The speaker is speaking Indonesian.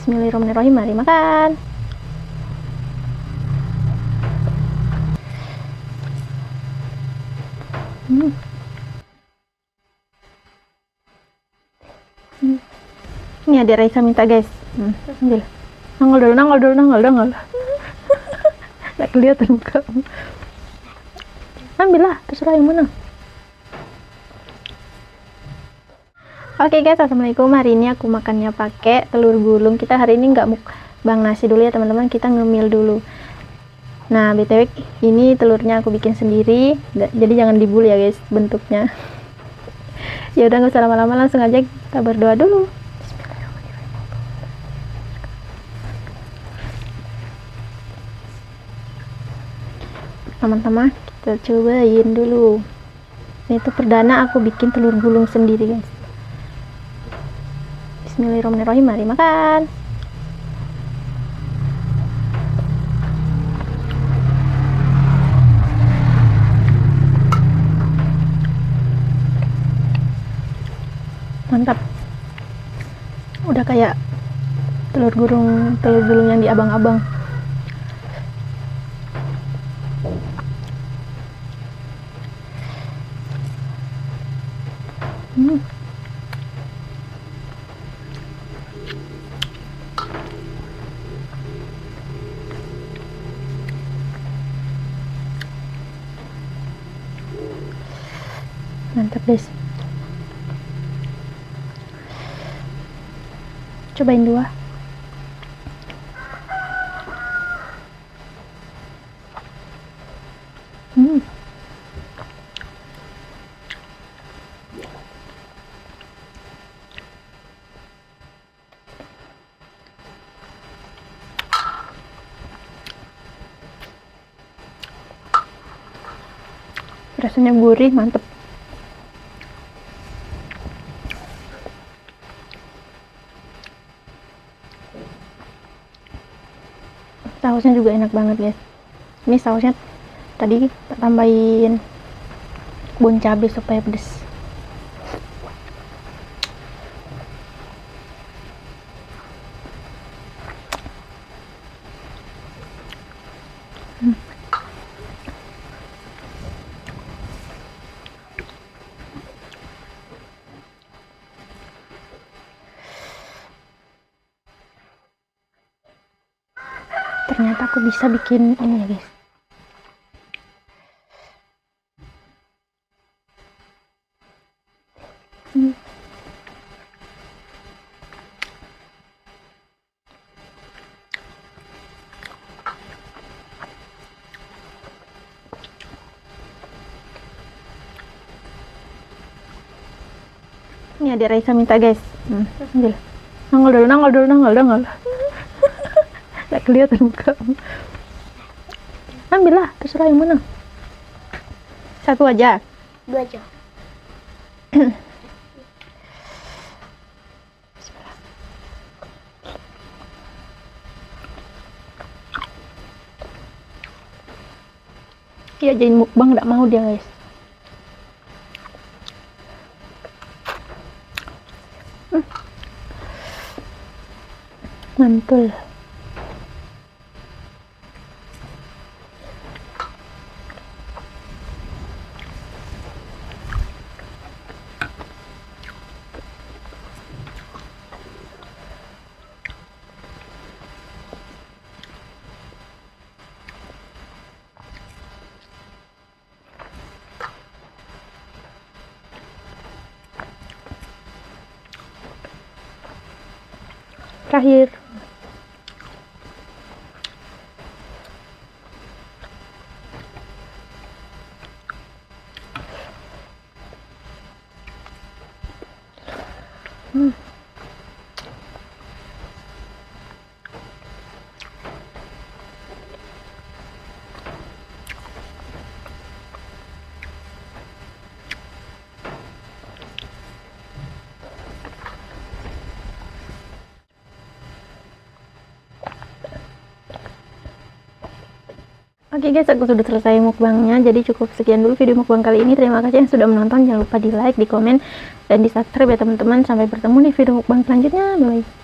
Bismillahirrahmanirrahim, mari makan. Ini ada Raisa minta guys. Ambil. Nongol dulu. Nggak kelihatan muka. Ambil lah, terserah yang mana. Oke guys, assalamualaikum. Hari ini aku makannya pakai telur gulung. Kita hari ini nggak mukbang nasi dulu ya teman-teman, kita ngemil dulu. Nah btw ini telurnya aku bikin sendiri, jadi jangan dibully ya guys bentuknya. Ya udah nggak usah lama-lama, langsung aja kita berdoa dulu. Teman-teman kita cobain dulu. Ini tuh perdana aku bikin telur gulung sendiri guys. Bismillahirrahmanirrahim, mari makan. Mantap, udah kayak telur gulung yang di abang-abang. Mantap guys, cobain dua. Rasanya gurih, mantep. Sausnya juga enak banget guys. Ini sausnya tadi tak tambahin bon cabai supaya pedes. Ternyata aku bisa bikin ini ya guys. Ini ada Raisa minta guys. Ambil. Nongol dulu. Nggak kelihatan muka. Ambil lah, terserah yang mana. Satu aja. Dua aja. Ya jadi mukbang nggak mau dia guys. Mantul. Terakhir. Oke guys, aku sudah selesai mukbangnya, jadi cukup sekian dulu video mukbang kali ini. Terima kasih yang sudah menonton, jangan lupa di like, di komen, dan di subscribe ya teman-teman. Sampai bertemu di video mukbang selanjutnya, bye.